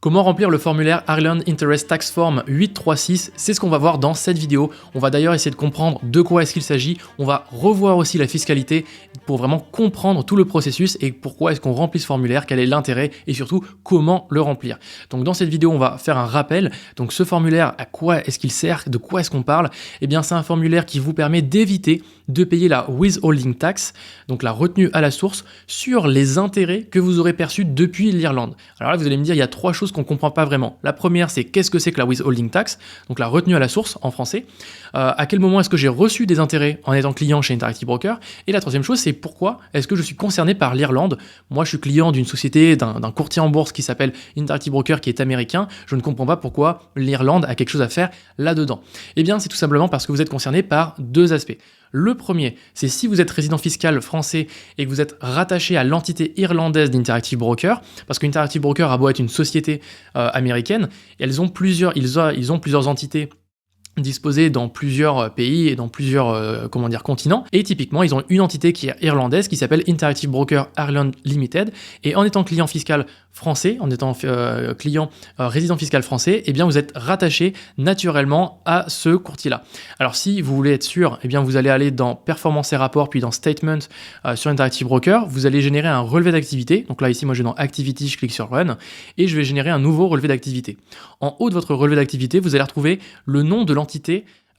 Comment remplir le formulaire Ireland Interest Tax Form 836, c'est ce qu'on va voir dans cette vidéo. On va d'ailleurs essayer de comprendre de quoi est-ce qu'il s'agit. On va revoir aussi la fiscalité pour vraiment comprendre tout le processus et pourquoi est-ce qu'on remplit ce formulaire, quel est l'intérêt et surtout comment le remplir. Donc dans cette vidéo, on va faire un rappel. Donc ce formulaire, à quoi est-ce qu'il sert, de quoi est-ce qu'on parle? Eh bien c'est un formulaire qui vous permet d'éviter de payer la withholding tax, donc la retenue à la source, sur les intérêts que vous aurez perçus depuis l'Irlande. Alors là, vous allez me dire, il y a trois choses qu'on ne comprend pas vraiment. La première, c'est qu'est-ce que c'est que la withholding tax, donc la retenue à la source en français. À quel moment est-ce que j'ai reçu des intérêts en étant client chez Interactive Brokers? Et la troisième chose, c'est pourquoi est-ce que je suis concerné par l'Irlande? Moi, je suis client d'une société, d'un courtier en bourse qui s'appelle Interactive Brokers, qui est américain. Je ne comprends pas pourquoi l'Irlande a quelque chose à faire là-dedans. Eh bien, c'est tout simplement parce que vous êtes concerné par deux aspects. Le premier, c'est si vous êtes résident fiscal français et que vous êtes rattaché à l'entité irlandaise d'Interactive Brokers, parce qu'Interactive Brokers a beau être une société américaine, ils ont plusieurs entités disposés dans plusieurs pays et dans plusieurs continents. Et typiquement, ils ont une entité qui est irlandaise qui s'appelle Interactive Brokers Ireland Limited. Et en étant client fiscal français, en étant client résident fiscal français, eh bien vous êtes rattaché naturellement à ce courtier-là. Alors si vous voulez être sûr, eh bien vous allez aller dans Performance et Rapports, puis dans Statement sur Interactive Brokers. Vous allez générer un relevé d'activité. Donc là ici, moi je vais dans Activity, je clique sur Run et je vais générer un nouveau relevé d'activité. En haut de votre relevé d'activité, vous allez retrouver le nom de l'entité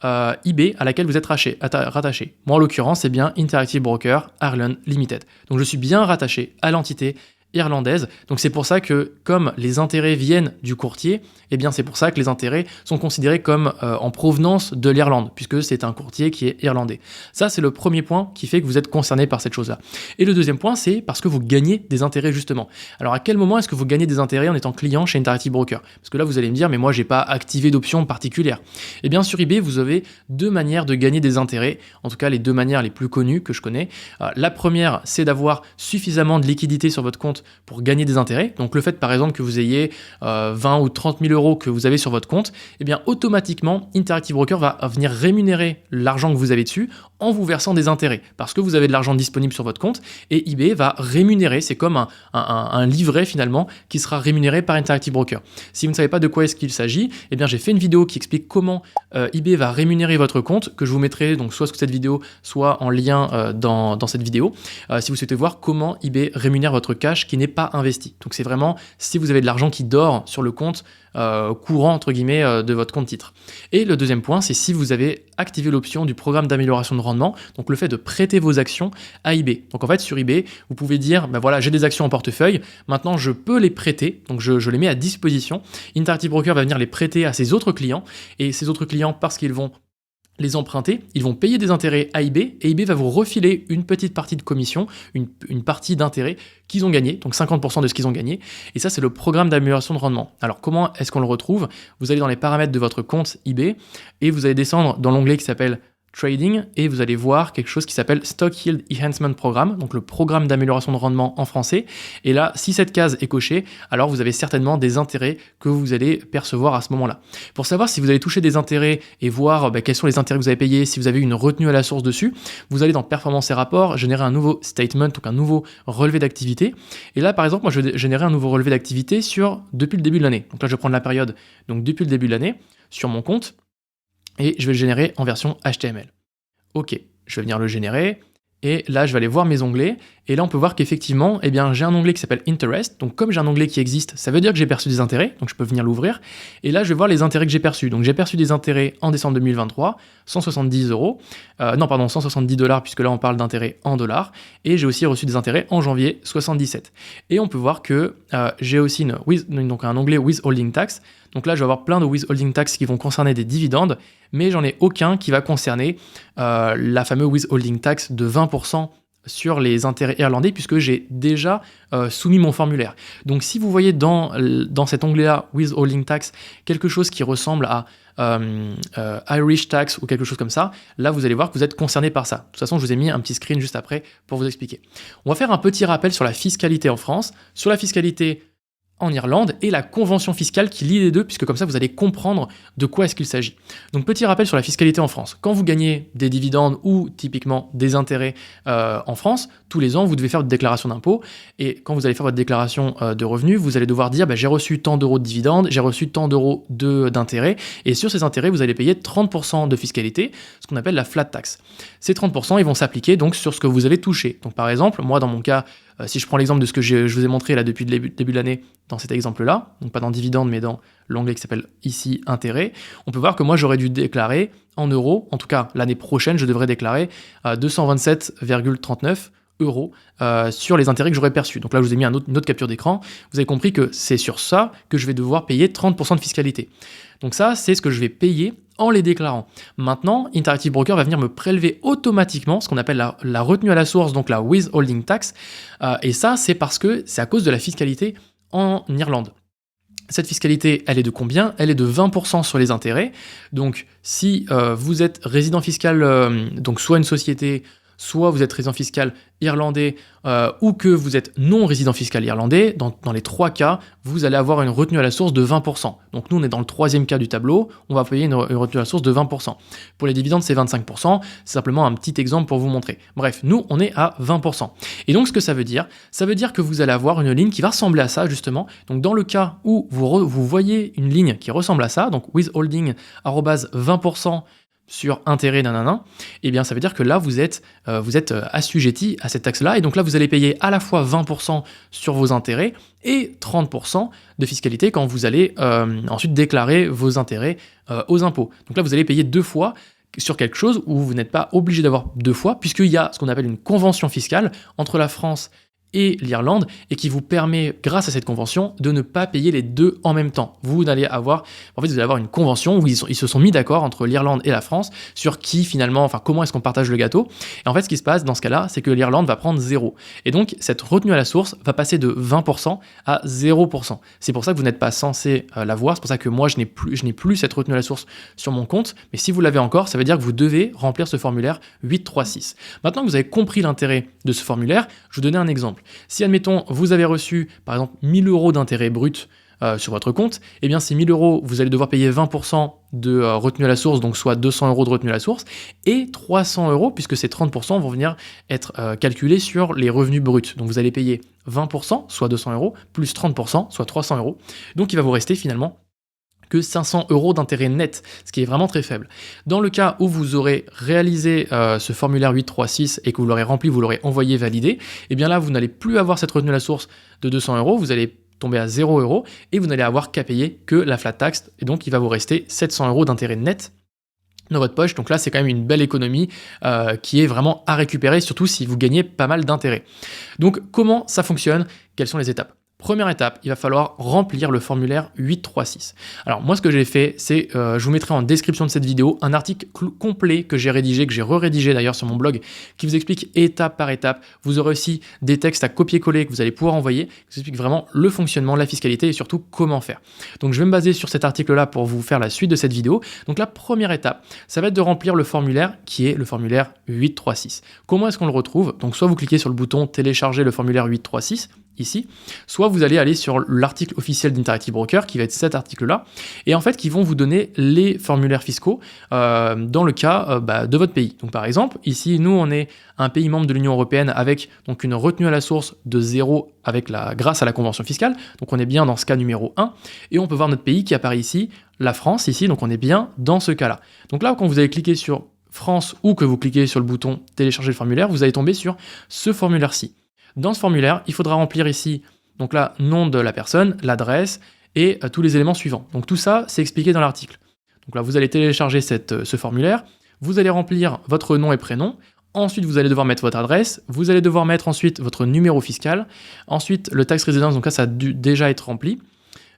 IB à laquelle vous êtes rattaché. Moi en l'occurrence, c'est bien Interactive Brokers Ireland Limited. Donc je suis bien rattaché à l'entité irlandaise. Donc c'est pour ça que comme les intérêts viennent du courtier, eh bien c'est pour ça que les intérêts sont considérés comme en provenance de l'Irlande, puisque c'est un courtier qui est irlandais. Ça c'est le premier point qui fait que vous êtes concerné par cette chose-là. Et le deuxième point, c'est parce que vous gagnez des intérêts justement. Alors à quel moment est-ce que vous gagnez des intérêts en étant client chez Interactive Brokers? Parce que là vous allez me dire, mais moi j'ai pas activé d'option particulière. Eh bien sur eBay, vous avez deux manières de gagner des intérêts, en tout cas les deux manières les plus connues que je connais. La première, c'est d'avoir suffisamment de liquidité sur votre compte pour gagner des intérêts. Donc le fait par exemple que vous ayez 20 ou 30 000 euros que vous avez sur votre compte, eh bien automatiquement Interactive Brokers va venir rémunérer l'argent que vous avez dessus en vous versant des intérêts parce que vous avez de l'argent disponible sur votre compte et eBay va rémunérer, c'est comme un livret finalement qui sera rémunéré par Interactive Brokers. Si vous ne savez pas de quoi est-ce qu'il s'agit, eh bien j'ai fait une vidéo qui explique comment eBay va rémunérer votre compte que je vous mettrai donc soit sous cette vidéo soit en lien dans cette vidéo si vous souhaitez voir comment eBay rémunère votre cash qui n'est pas investi. Donc c'est vraiment si vous avez de l'argent qui dort sur le compte courant entre guillemets de votre compte titre. Et le deuxième point, c'est si vous avez activé l'option du programme d'amélioration de rendement, donc le fait de prêter vos actions à eBay. Donc en fait sur eBay, vous pouvez dire ben voilà, j'ai des actions en portefeuille, maintenant je peux les prêter, donc je les mets à disposition. Interactive Brokers va venir les prêter à ses autres clients et ces autres clients parce qu'ils vont les emprunter, ils vont payer des intérêts à eBay et eBay va vous refiler une petite partie de commission, une partie d'intérêt qu'ils ont gagné, donc 50% de ce qu'ils ont gagné. Et ça, c'est le programme d'amélioration de rendement. Alors, comment est-ce qu'on le retrouve? Vous allez dans les paramètres de votre compte eBay et vous allez descendre dans l'onglet qui s'appelle Trading et vous allez voir quelque chose qui s'appelle Stock Yield Enhancement Program, donc le programme d'amélioration de rendement en français. Et là, si cette case est cochée, alors vous avez certainement des intérêts que vous allez percevoir à ce moment-là. Pour savoir si vous allez toucher des intérêts et voir quels sont les intérêts que vous avez payés, si vous avez une retenue à la source dessus, vous allez dans Performance et Rapports, générer un nouveau statement, donc un nouveau relevé d'activité. Et là, par exemple, moi, je vais générer un nouveau relevé d'activité depuis le début de l'année. Donc là, je vais prendre la période donc depuis le début de l'année sur mon compte. Et je vais le générer en version HTML. Ok, je vais venir le générer, et là je vais aller voir mes onglets, et là on peut voir qu'effectivement, eh bien, j'ai un onglet qui s'appelle Interest, donc comme j'ai un onglet qui existe, ça veut dire que j'ai perçu des intérêts, donc je peux venir l'ouvrir, et là je vais voir les intérêts que j'ai perçus. Donc j'ai perçu des intérêts en décembre 2023, 170 $, puisque là on parle d'intérêts en dollars, et j'ai aussi reçu des intérêts en janvier 77. Et on peut voir que j'ai aussi un onglet Withholding Tax. Donc là, je vais avoir plein de withholding tax qui vont concerner des dividendes, mais j'en ai aucun qui va concerner la fameuse withholding tax de 20% sur les intérêts irlandais, puisque j'ai déjà soumis mon formulaire. Donc si vous voyez dans cet onglet-là, withholding tax, quelque chose qui ressemble à Irish tax ou quelque chose comme ça, là vous allez voir que vous êtes concerné par ça. De toute façon, je vous ai mis un petit screen juste après pour vous expliquer. On va faire un petit rappel sur la fiscalité en France, sur la fiscalité en Irlande et la convention fiscale qui lie les deux, puisque comme ça vous allez comprendre de quoi est-ce qu'il s'agit. Donc petit rappel sur la fiscalité en France. Quand vous gagnez des dividendes ou typiquement des intérêts en France, tous les ans, vous devez faire votre déclaration d'impôt. Et quand vous allez faire votre déclaration de revenus, vous allez devoir dire j'ai reçu tant d'euros de dividendes, j'ai reçu tant d'euros d'intérêts. Et sur ces intérêts, vous allez payer 30% de fiscalité, ce qu'on appelle la flat tax. Ces 30%, ils vont s'appliquer donc sur ce que vous avez touché. Donc par exemple, moi dans mon cas, si je prends l'exemple de ce que je vous ai montré là depuis le début de l'année, dans cet exemple-là, donc pas dans dividende, mais dans l'onglet qui s'appelle ici intérêt, on peut voir que moi j'aurais dû déclarer en euros, en tout cas l'année prochaine, je devrais déclarer 227,39 euros sur les intérêts que j'aurais perçus. Donc là, je vous ai mis une autre capture d'écran. Vous avez compris que c'est sur ça que je vais devoir payer 30% de fiscalité. Donc ça, c'est ce que je vais payer en les déclarant. Maintenant, Interactive Broker va venir me prélever automatiquement ce qu'on appelle la retenue à la source, donc la withholding tax. Et ça, c'est parce que c'est à cause de la fiscalité en Irlande. Cette fiscalité, elle est de combien? Elle est de 20% sur les intérêts. Donc, si vous êtes résident fiscal, donc soit une société, soit vous êtes résident fiscal irlandais ou que vous êtes non résident fiscal irlandais, dans les trois cas, vous allez avoir une retenue à la source de 20%. Donc nous, on est dans le troisième cas du tableau, on va payer une retenue à la source de 20%. Pour les dividendes, c'est 25%, c'est simplement un petit exemple pour vous montrer. Bref, nous, on est à 20%. Et donc, ce que ça veut dire que vous allez avoir une ligne qui va ressembler à ça, justement. Donc, dans le cas où vous voyez une ligne qui ressemble à ça, donc withholding, 20%, sur intérêt, eh bien ça veut dire que là vous êtes assujetti à cette taxe-là, et donc là vous allez payer à la fois 20% sur vos intérêts et 30% de fiscalité quand vous allez ensuite déclarer vos intérêts aux impôts. Donc là vous allez payer 2 fois sur quelque chose où vous n'êtes pas obligé d'avoir 2 fois, puisqu'il y a ce qu'on appelle une convention fiscale entre la France et l'Irlande, et qui vous permet, grâce à cette convention, de ne pas payer les deux en même temps. Vous allez avoir une convention où ils se sont mis d'accord entre l'Irlande et la France sur qui finalement, enfin comment est-ce qu'on partage le gâteau. Et en fait, ce qui se passe dans ce cas-là, c'est que l'Irlande va prendre 0. Et donc, cette retenue à la source va passer de 20% à 0%. C'est pour ça que vous n'êtes pas censé l'avoir. C'est pour ça que moi, je n'ai plus cette retenue à la source sur mon compte. Mais si vous l'avez encore, ça veut dire que vous devez remplir ce formulaire 836. Maintenant que vous avez compris l'intérêt de ce formulaire, je vous donne un exemple. Si, admettons, vous avez reçu, par exemple, 1000 euros d'intérêt brut sur votre compte, eh bien, ces 1000 euros, vous allez devoir payer 20% de retenue à la source, donc soit 200 euros de retenue à la source, et 300 euros, puisque ces 30% vont venir être calculés sur les revenus bruts. Donc, vous allez payer 20%, soit 200 euros, plus 30%, soit 300 euros. Donc, il va vous rester finalement que 500 euros d'intérêt net, ce qui est vraiment très faible. Dans le cas où vous aurez réalisé ce formulaire 836 et que vous l'aurez rempli, vous l'aurez envoyé validé, eh bien là, vous n'allez plus avoir cette retenue à la source de 200 euros, vous allez tomber à 0 euros et vous n'allez avoir qu'à payer que la flat tax, et donc il va vous rester 700 euros d'intérêt net dans votre poche. Donc là, c'est quand même une belle économie qui est vraiment à récupérer, surtout si vous gagnez pas mal d'intérêt. Donc comment ça fonctionne? Quelles sont les étapes? Première étape, il va falloir remplir le formulaire 836. Alors moi, ce que j'ai fait, c'est, je vous mettrai en description de cette vidéo un article complet que j'ai rédigé, que j'ai re-rédigé d'ailleurs sur mon blog, qui vous explique étape par étape. Vous aurez aussi des textes à copier-coller que vous allez pouvoir envoyer, qui vous explique vraiment le fonctionnement, la fiscalité et surtout comment faire. Donc je vais me baser sur cet article-là pour vous faire la suite de cette vidéo. Donc la première étape, ça va être de remplir le formulaire qui est le formulaire 836. Comment est-ce qu'on le retrouve? Donc soit vous cliquez sur le bouton télécharger le formulaire 836, ici, soit vous allez aller sur l'article officiel d'Interactive Broker, qui va être cet article-là, et en fait, qui vont vous donner les formulaires fiscaux dans le cas de votre pays. Donc par exemple, ici, nous, on est un pays membre de l'Union européenne avec donc une retenue à la source de 0 grâce à la convention fiscale, donc on est bien dans ce cas numéro 1, et on peut voir notre pays qui apparaît ici, la France, ici, donc on est bien dans ce cas-là. Donc là, quand vous allez cliquer sur France ou que vous cliquez sur le bouton télécharger le formulaire, vous allez tomber sur ce formulaire-ci. Dans ce formulaire, il faudra remplir ici, donc là, nom de la personne, l'adresse et tous les éléments suivants. Donc tout ça, c'est expliqué dans l'article. Donc là, vous allez télécharger ce formulaire, vous allez remplir votre nom et prénom, ensuite vous allez devoir mettre votre adresse, vous allez devoir mettre ensuite votre numéro fiscal, ensuite le tax residence, donc là, ça a dû déjà être rempli.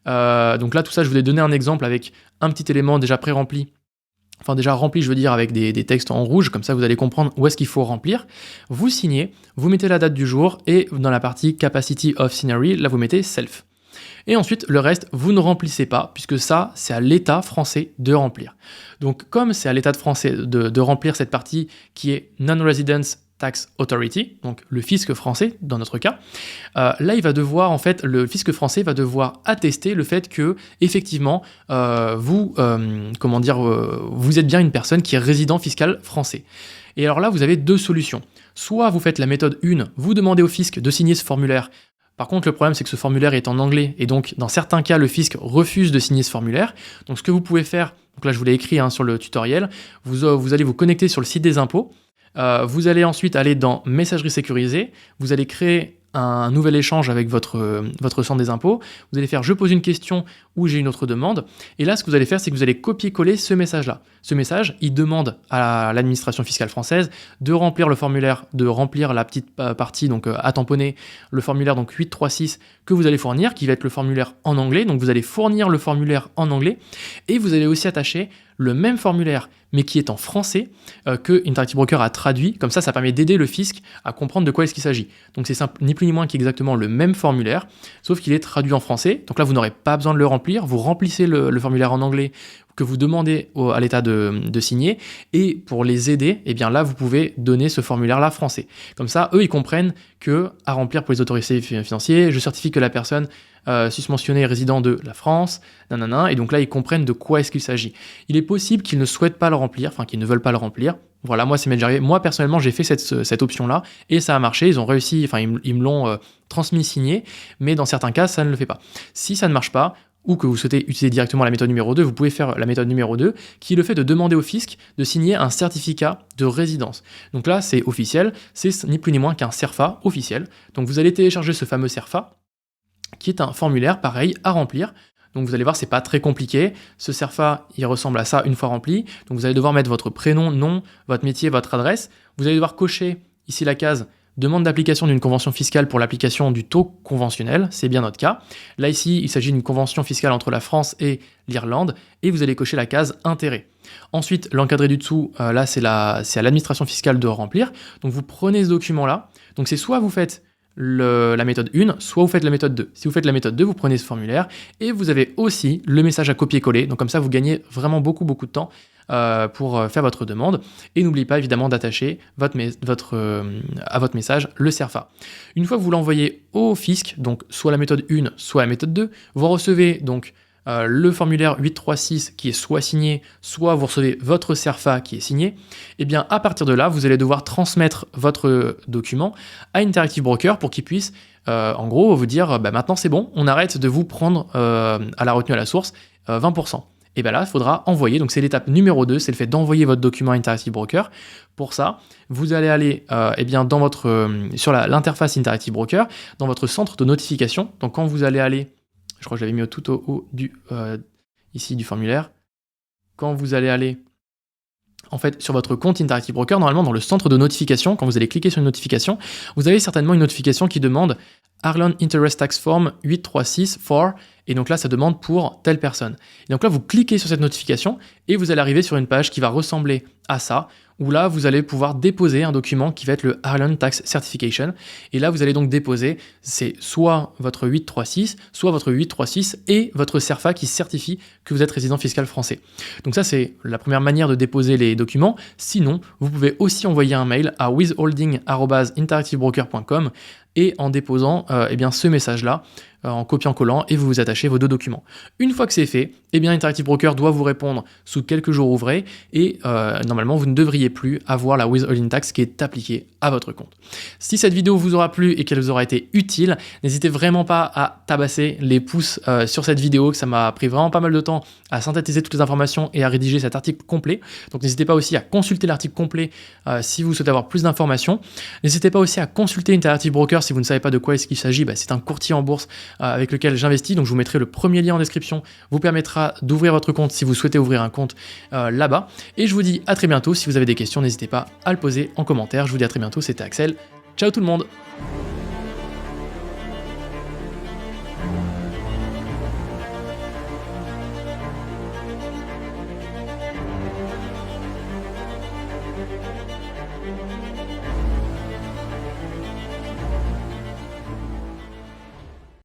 Donc là, tout ça, je vous ai donné un exemple avec un petit élément déjà pré-rempli. Enfin déjà rempli, je veux dire, avec des textes en rouge, comme ça vous allez comprendre où est-ce qu'il faut remplir. Vous signez, vous mettez la date du jour, et dans la partie Capacity of Signery, là vous mettez Self. Et ensuite, le reste, vous ne remplissez pas, puisque ça, c'est à l'État français de remplir. Donc comme c'est à l'État français de remplir cette partie qui est Non-Residence Tax Authority, donc le fisc français dans notre cas, là il va devoir, en fait, le fisc français va devoir attester le fait que effectivement vous êtes bien une personne qui est résident fiscal français. Et alors là vous avez deux solutions. Soit vous faites la méthode 1, vous demandez au fisc de signer ce formulaire. Par contre, le problème, c'est que ce formulaire est en anglais et donc, dans certains cas, le fisc refuse de signer ce formulaire. Donc, ce que vous pouvez faire, donc là, je vous l'ai écrit sur le tutoriel, vous allez vous connecter sur le site des impôts. Vous allez ensuite aller dans Messagerie sécurisée. Vous allez créer un nouvel échange avec votre centre des impôts. Vous allez faire « Je pose une question » ou « J'ai une autre demande ». Et là, ce que vous allez faire, c'est que vous allez copier-coller ce message-là. Ce message, il demande à l'administration fiscale française de remplir le formulaire, de remplir la petite partie donc à tamponner, le formulaire donc 836 que vous allez fournir, qui va être le formulaire en anglais. Donc vous allez fournir le formulaire en anglais et vous allez aussi attacher le même formulaire, mais qui est en français, que Interactive Broker a traduit. Comme ça permet d'aider le fisc à comprendre de quoi est-ce qu'il s'agit. Donc c'est simple, ni plus ni moins qu'exactement le même formulaire, sauf qu'il est traduit en français. Donc là, vous n'aurez pas besoin de le remplir. Vous remplissez le formulaire en anglais que vous demandez à l'État de signer. Et pour les aider, eh bien là, vous pouvez donner ce formulaire-là français. Comme ça, eux, ils comprennent que à remplir pour les autorités financiers, je certifie que la personne susmentionnée est résident de la France, nanana, et donc là, ils comprennent de quoi est-ce qu'il s'agit. Il est possible qu'ils ne souhaitent pas le remplir, enfin qu'ils ne veulent pas le remplir. Voilà, moi, c'est déjà arrivé. Moi, personnellement, j'ai fait cette option-là et ça a marché. Ils ont réussi, enfin, ils me l'ont transmis signé, mais dans certains cas, ça ne le fait pas. Si ça ne marche pas, ou que vous souhaitez utiliser directement la méthode numéro 2, vous pouvez faire la méthode numéro 2, qui est le fait de demander au fisc de signer un certificat de résidence. Donc là, c'est officiel, c'est ni plus ni moins qu'un CERFA officiel. Donc vous allez télécharger ce fameux CERFA, qui est un formulaire pareil à remplir. Donc vous allez voir, c'est pas très compliqué. Ce CERFA, il ressemble à ça une fois rempli. Donc vous allez devoir mettre votre prénom, nom, votre métier, votre adresse. Vous allez devoir cocher ici la case demande d'application d'une convention fiscale pour l'application du taux conventionnel, c'est bien notre cas. Là ici, il s'agit d'une convention fiscale entre la France et l'Irlande, et vous allez cocher la case intérêt. Ensuite, l'encadré du dessous, là c'est à l'administration fiscale de remplir. Donc vous prenez ce document-là, donc c'est soit vous faites la méthode 1, soit vous faites la méthode 2. Si vous faites la méthode 2, vous prenez ce formulaire, et vous avez aussi le message à copier-coller, donc comme ça vous gagnez vraiment beaucoup de temps pour faire votre demande. Et n'oubliez pas évidemment d'attacher à votre message le CERFA. Une fois que vous l'envoyez au fisc, donc soit la méthode 1, soit la méthode 2, vous recevez donc le formulaire 836 qui est soit signé, soit vous recevez votre CERFA qui est signé. Et bien à partir de là, vous allez devoir transmettre votre document à Interactive Broker pour qu'il puisse en gros vous dire maintenant c'est bon, on arrête de vous prendre à la retenue à la source 20%. Et bien là, il faudra envoyer, donc c'est l'étape numéro 2, c'est le fait d'envoyer votre document à Interactive Broker. Pour ça, vous allez aller sur l'interface Interactive Broker, dans votre centre de notification. Donc quand vous allez aller, je crois que je l'avais mis tout au haut ici du formulaire, quand vous allez aller en fait sur votre compte Interactive Broker, normalement dans le centre de notification, quand vous allez cliquer sur une notification, vous avez certainement une notification qui demande Ireland Interest Tax Form 836 for, et donc là ça demande pour telle personne. Et donc là vous cliquez sur cette notification et vous allez arriver sur une page qui va ressembler à ça, où là vous allez pouvoir déposer un document qui va être le Ireland Tax Certification, et là vous allez donc déposer, c'est soit votre 836, soit votre 836 et votre CERFA qui certifie que vous êtes résident fiscal français. Donc ça c'est la première manière de déposer les documents. Sinon, vous pouvez aussi envoyer un mail à withholding@interactivebroker.com et en déposant ce message-là, en copiant-collant, et vous vous attachez vos deux documents. Une fois que c'est fait, Interactive Broker doit vous répondre sous quelques jours ouvrés, et normalement vous ne devriez plus avoir la withholding tax qui est appliquée à votre compte. Si cette vidéo vous aura plu et qu'elle vous aura été utile, n'hésitez vraiment pas à tabasser les pouces sur cette vidéo, que ça m'a pris vraiment pas mal de temps à synthétiser toutes les informations et à rédiger cet article complet. Donc n'hésitez pas aussi à consulter l'article complet si vous souhaitez avoir plus d'informations. N'hésitez pas aussi à consulter Interactive Broker si vous ne savez pas de quoi est-ce qu'il s'agit. C'est un courtier en bourse avec lequel j'investis, donc je vous mettrai le premier lien en description, vous permettra d'ouvrir votre compte si vous souhaitez ouvrir un compte là-bas. Et je vous dis à très bientôt. Si vous avez des questions, n'hésitez pas à le poser en commentaire. Je vous dis à très bientôt, c'était Axel. Ciao tout le monde!